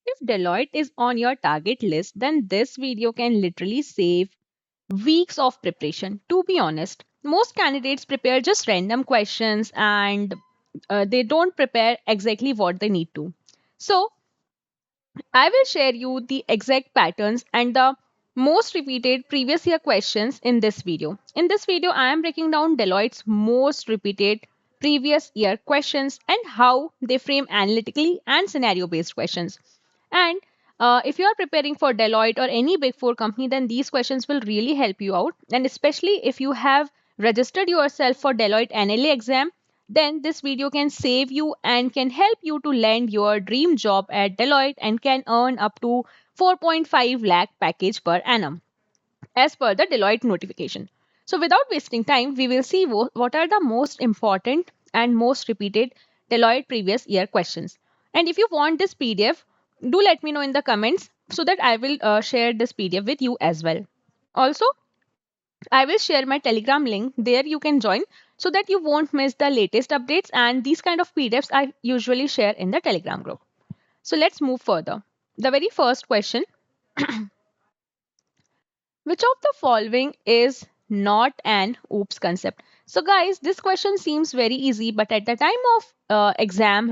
If Deloitte is on your target list, then this video can literally save weeks of preparation. To be honest, most candidates prepare just random questions and they don't prepare exactly what they need to. So, I will share you the exact patterns and the most repeated previous year questions in this video. In this video, I am breaking down Deloitte's most repeated previous year questions and how they frame analytically and scenario based questions. And if you are preparing for Deloitte or any big four company, then these questions will really help you out. And especially if you have registered yourself for Deloitte NLA exam, then this video can save you and can help you to land your dream job at Deloitte and can earn up to 4.5 lakh package per annum as per the Deloitte notification. So without wasting time, we will see what are the most important and most repeated Deloitte previous year questions. And if you want this PDF, do let me know in the comments so that I will share this PDF with you as well. Also, I will share my Telegram link. There you can join so that you won't miss the latest updates and these kind of PDFs I usually share in the Telegram group. So let's move further. The very first question, which of the following is not an oops concept? So guys, this question seems very easy, but at the time of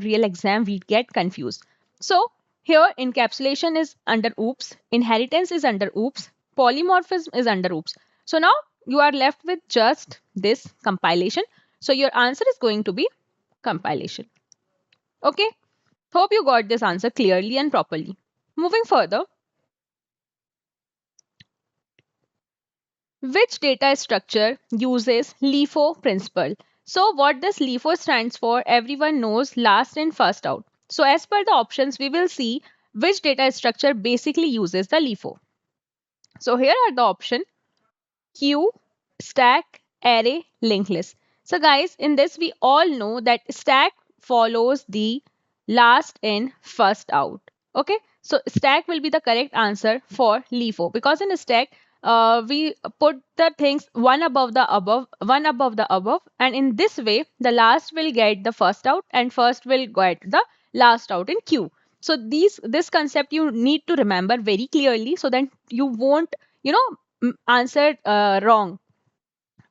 real exam, we get confused. So here encapsulation is under oops, inheritance is under oops, polymorphism is under oops. So now you are left with just this compilation. So your answer is going to be compilation. Okay. Hope you got this answer clearly and properly. Moving further, which data structure uses LIFO principle? So what this LIFO stands for, everyone knows, last in first out. So as per the options, we will see which data structure basically uses the LIFO. So here are the options: queue, stack, array, linked list. So guys, in this we all know that stack follows the last in first out. Okay, so stack will be the correct answer for LIFO because in a stack we put the things one above the above, and in this way the last will get the first out and first will get the last out in queue. So this concept you need to remember very clearly so that you won't answered wrong.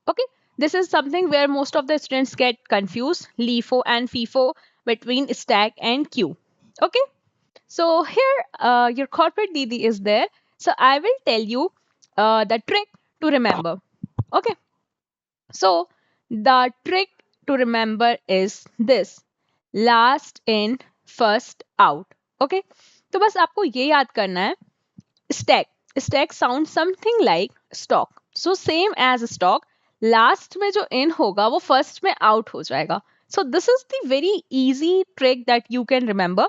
Okay, this is something where most of the students get confused, LIFO and FIFO, between stack and queue. Okay, so here your corporate DD is there. So I will tell you the trick to remember. Okay, so the trick to remember is this: last in first out. Okay, तो बस आपको ये याद करना है. Stack. Stack sounds something like stock. So same as stock, last में जो in होगा वो first में out हो जाएगा. So this is the very easy trick that you can remember.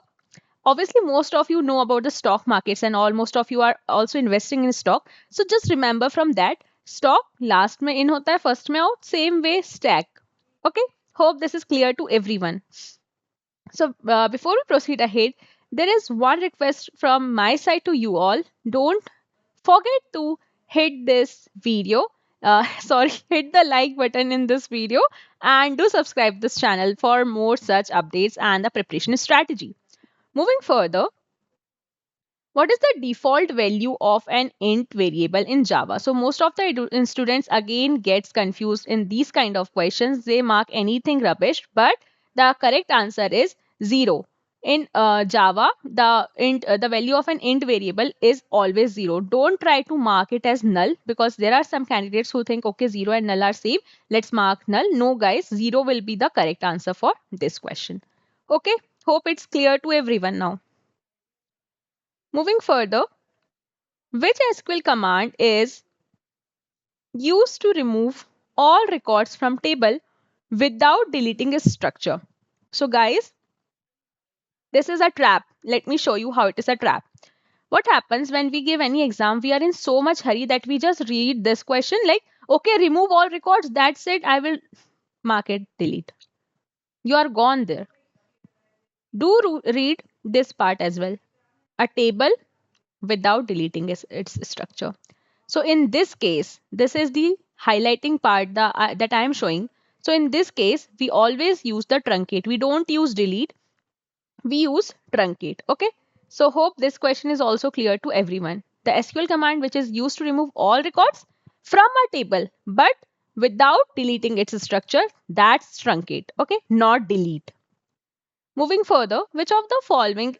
Obviously, most of you know about the stock markets and all. Most of you are also investing in stock. So just remember from that, stock last में in होता है, first में out. Same way stack. Okay. Hope this is clear to everyone. So before we proceed ahead, there is one request from my side to you all. Don't forget to hit this video. Hit the like button in this video and do subscribe this channel for more such updates and the preparation strategy. Moving further, what is the default value of an int variable in Java? So most of the students again gets confused in these kind of questions. They mark anything rubbish, but the correct answer is 0. In Java, the value of an int variable is always 0. Don't try to mark it as null because there are some candidates who think, okay, 0 and null are same. Let's mark null. No, guys, 0 will be the correct answer for this question. Okay, hope it's clear to everyone now. Moving further, which SQL command is used to remove all records from table without deleting its structure? So guys, this is a trap. Let me show you how it is a trap. What happens when we give any exam? We are in so much hurry that we just read this question like, okay, remove all records. That's it. I will mark it delete. You are gone there. Do read this part as well. A table without deleting its structure. So in this case, this is the highlighting part that I am showing. So in this case, we always use the truncate. We don't use delete. We use truncate. Okay. So hope this question is also clear to everyone. The SQL command which is used to remove all records from a table but without deleting its structure, that's truncate, okay, not delete. Moving further, which of the following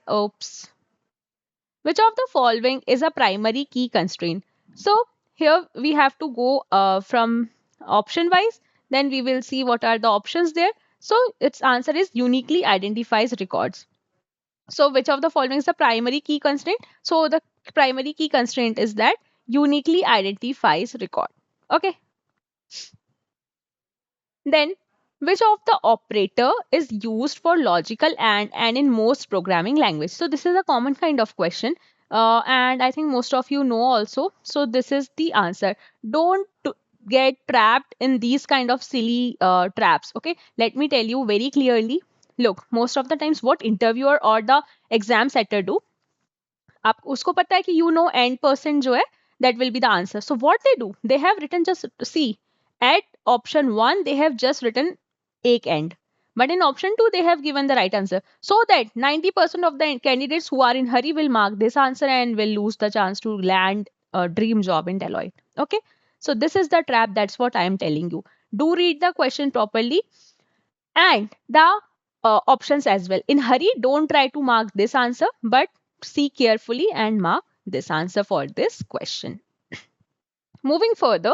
is a primary key constraint? So here we have to go from option wise, then we will see what are the options there. So its answer is uniquely identifies records. So which of the following is the primary key constraint? So the primary key constraint is that uniquely identifies record. Okay. Then which of the operator is used for logical and in most programming language? So this is a common kind of question. And I think most of you know also. So this is the answer. Don't get trapped in these kind of silly traps. Okay. Let me tell you very clearly. Look, most of the times what interviewer or the exam setter do, आप उसको पता है कि you know end percent जो है that will be the answer. So what they have written, just see, at option 1 they have just written ek end, but in option 2 they have given the right answer, so that 90% of the candidates who are in hurry will mark this answer and will lose the chance to land a dream job in Deloitte. Okay, so this is the trap. That's what I am telling you. Do read the question properly and the options as well. In hurry, don't try to mark this answer, but see carefully and mark this answer for this question. Moving further,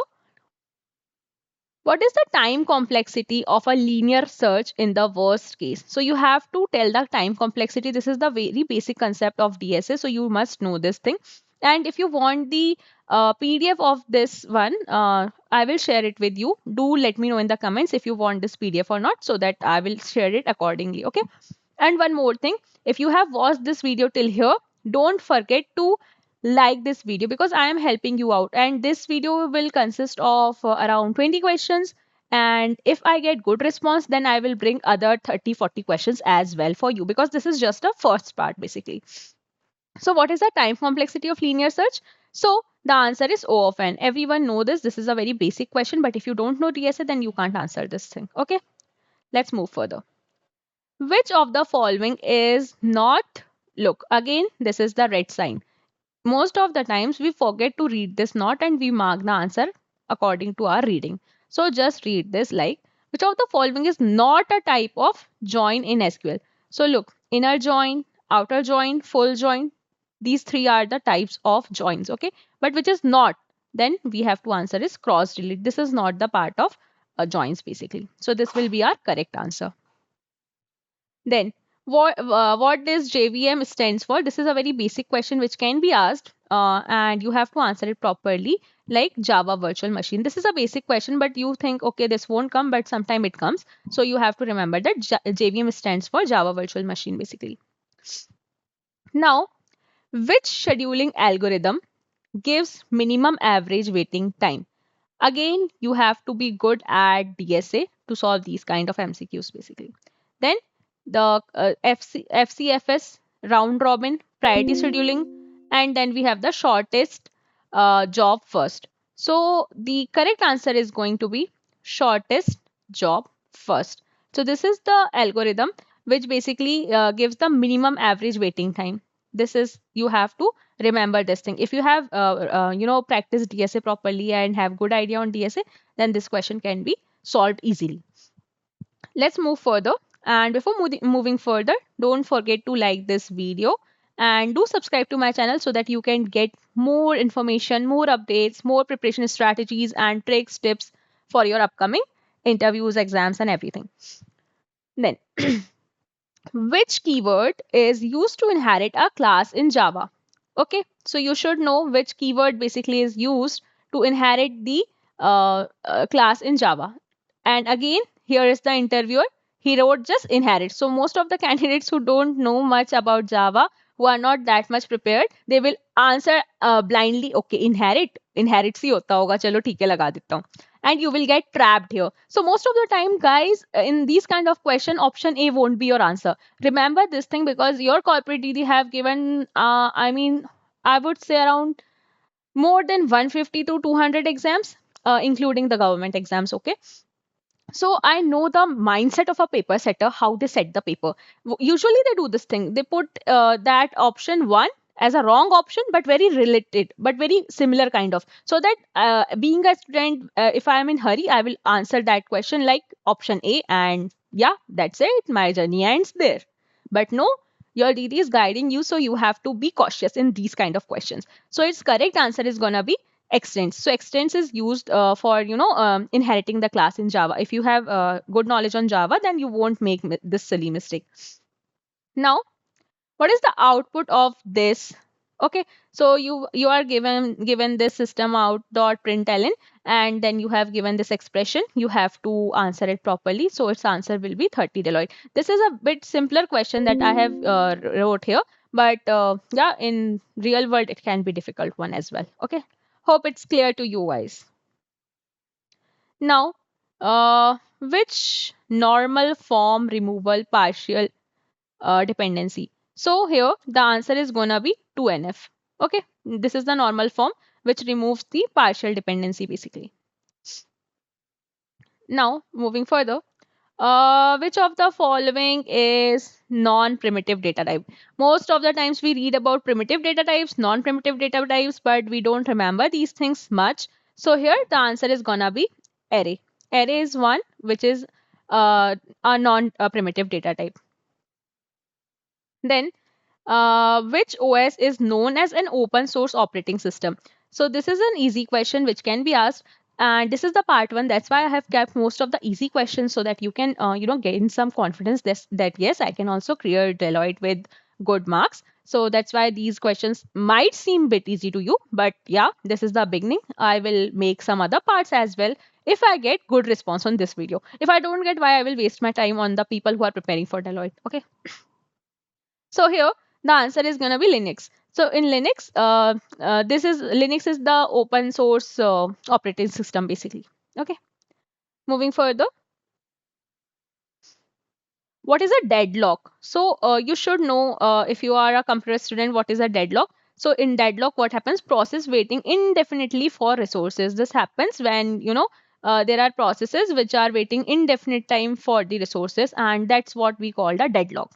what is the time complexity of a linear search in the worst case? So you have to tell the time complexity. This is the very basic concept of DSA. So you must know this thing. And if you want the PDF of this one, I will share it with you. Do let me know in the comments if you want this PDF or not, so that I will share it accordingly. Okay. And one more thing, if you have watched this video till here, don't forget to like this video because I am helping you out. And this video will consist of around 20 questions. And if I get good response, then I will bring other 30-40 questions as well for you, because this is just a first part basically. So what is the time complexity of linear search? So the answer is O of n. Everyone know this. This is a very basic question, but if you don't know DSA, then you can't answer this thing. Okay, let's move further. Which of the following is not, look, again, this is the red sign. Most of the times we forget to read this not and we mark the answer according to our reading. So just read this like, which of the following is not a type of join in SQL? So look, inner join, outer join, full join. These three are the types of joins, okay? But which is not, then we have to answer is cross delete. This is not the part of joins basically. So this will be our correct answer. Then what does JVM stands for? This is a very basic question which can be asked and you have to answer it properly, like Java virtual machine. This is a basic question, but you think, okay, this won't come, but sometime it comes. So you have to remember that JVM stands for Java virtual machine basically. Now, which scheduling algorithm gives minimum average waiting time? Again, you have to be good at DSA to solve these kind of MCQs basically. Then the FCFS, round robin, priority scheduling, and then we have the shortest job first. So the correct answer is going to be shortest job first. So this is the algorithm which basically gives the minimum average waiting time. This is, you have to remember this thing. If you have practiced DSA properly and have good idea on DSA, then this question can be solved easily. Let's move further. And before moving further, don't forget to like this video and do subscribe to my channel so that you can get more information, more updates, more preparation strategies and tricks, tips for your upcoming interviews, exams and everything. Then which keyword is used to inherit a class in Java? Okay, so you should know which keyword basically is used to inherit the class in Java. And again, here is the interviewer. He wrote just inherit. So most of the candidates who don't know much about Java, who are not that much prepared, they will answer blindly, okay, inherit. Inherit सी होता होगा, चलो ठीक है लगा देता हूँ. And you will get trapped here. So most of the time, guys, in these kind of question, option A won't be your answer. Remember this thing, because your corporate DD have given, I would say around more than 150 to 200 exams, including the government exams, okay? So I know the mindset of a paper setter, how they set the paper. Usually they do this thing. They put that option one as a wrong option, but very related, but very similar kind of. So that being a student, if I am in hurry, I will answer that question like option A, and yeah, that's it. My journey ends there. But no, your DD is guiding you, so you have to be cautious in these kind of questions. So its correct answer is gonna be extents. So extents is used for inheriting the class in Java. If you have good knowledge on Java, then you won't make this silly mistake. Now, what is the output of this? Okay, so you are given this system out dot println, and then you have given this expression. You have to answer it properly. So its answer will be 30 Deloitte. This is a bit simpler question that I have wrote here, but yeah, in real world it can be difficult one as well. Okay, hope it's clear to you guys. Now, which normal form removal partial dependency? So here the answer is gonna be 2NF. Okay, this is the normal form which removes the partial dependency basically. Now, moving further, which of the following is non-primitive data type? Most of the times we read about primitive data types, non-primitive data types, but we don't remember these things much. So here the answer is gonna be array. Array is one which is a non-primitive data type. Then which OS is known as an open source operating system? So this is an easy question which can be asked, and this is the part one. That's why I have kept most of the easy questions so that you can gain some confidence that yes, I can also clear Deloitte with good marks. So that's why these questions might seem a bit easy to you, but yeah, this is the beginning. I will make some other parts as well if I get good response on this video. If I don't get, why I will waste my time on the people who are preparing for Deloitte. Okay. So here the answer is going to be Linux. So in Linux, this is Linux is the open source operating system basically. Okay. Moving further, what is a deadlock? So you should know if you are a computer student what is a deadlock. So in deadlock, what happens? Process waiting indefinitely for resources. This happens when there are processes which are waiting indefinite time for the resources, and that's what we call the deadlock.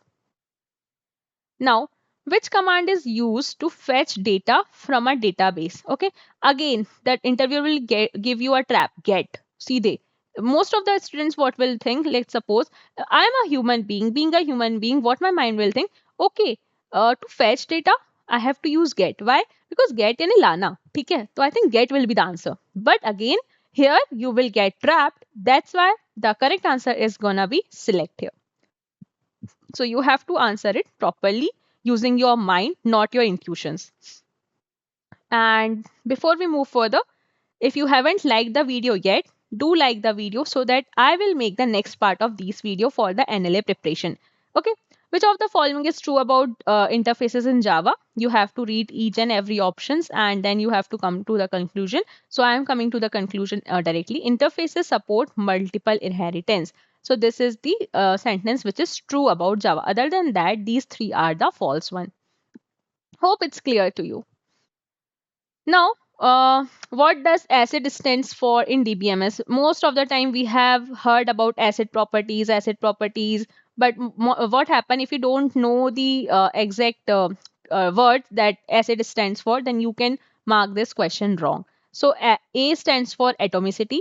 Now, which command is used to fetch data from a database? Okay, again, that interviewer will give you a trap. Get. See, they. Most of the students, what will think? Let's suppose I am a human being. Being a human being, what my mind will think? Okay, to fetch data, I have to use get. Why? Because get in lana. Okay, so I think get will be the answer. But again, here you will get trapped. That's why the correct answer is gonna be select here. So you have to answer it properly using your mind, not your intuitions. And before we move further, if you haven't liked the video yet, do like the video so that I will make the next part of this video for the NLA preparation. Okay, which of the following is true about interfaces in Java? You have to read each and every options and then you have to come to the conclusion. So I am coming to the conclusion directly. Interfaces support multiple inheritance. So this is the sentence which is true about Java. Other than that, these three are the false one. Hope it's clear to you. Now, what does ACID stands for in DBMS? Most of the time we have heard about acid properties, but what happen if you don't know the exact word that ACID stands for, then you can mark this question wrong. So A stands for atomicity,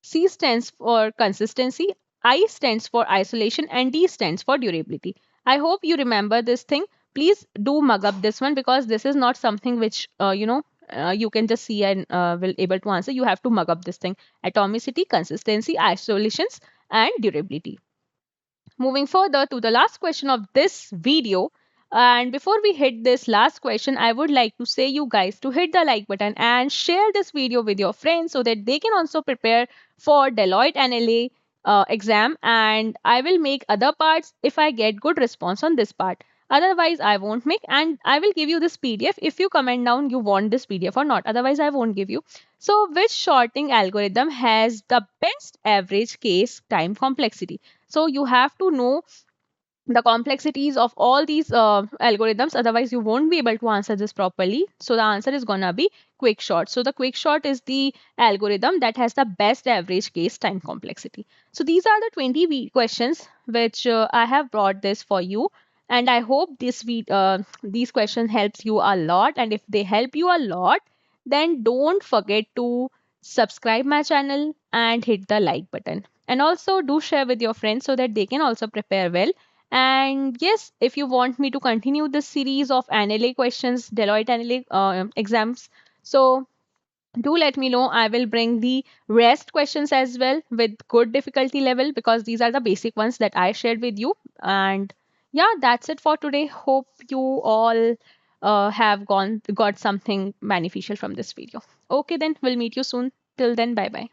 C stands for consistency, I stands for isolation, and D stands for durability. I hope you remember this thing. Please do mug up this one because this is not something which you can just see and will able to answer. You have to mug up this thing: atomicity, consistency, isolations, and durability. Moving further to the last question of this video. And before we hit this last question, I would like to say you guys to hit the like button and share this video with your friends so that they can also prepare for Deloitte NLA exam. And I will make other parts if I get good response on this part. Otherwise, I won't make, and I will give you this PDF if you comment down you want this PDF or not. Otherwise, I won't give you. So, which sorting algorithm has the best average case time complexity? So, you have to know the complexities of all these algorithms, otherwise you won't be able to answer this properly. So the answer is gonna be quick short. So the quick short is the algorithm that has the best average case time complexity. So these are the 20 questions which I have brought this for you, and I hope these questions helps you a lot. And if they help you a lot, then don't forget to subscribe my channel and hit the like button, and also do share with your friends so that they can also prepare well. And yes, if you want me to continue this series of NLA questions, Deloitte NLA exams, so do let me know. I will bring the rest questions as well with good difficulty level, because these are the basic ones that I shared with you. And yeah, that's it for today. Hope you all have got something beneficial from this video. Okay, then we'll meet you soon. Till then, bye bye.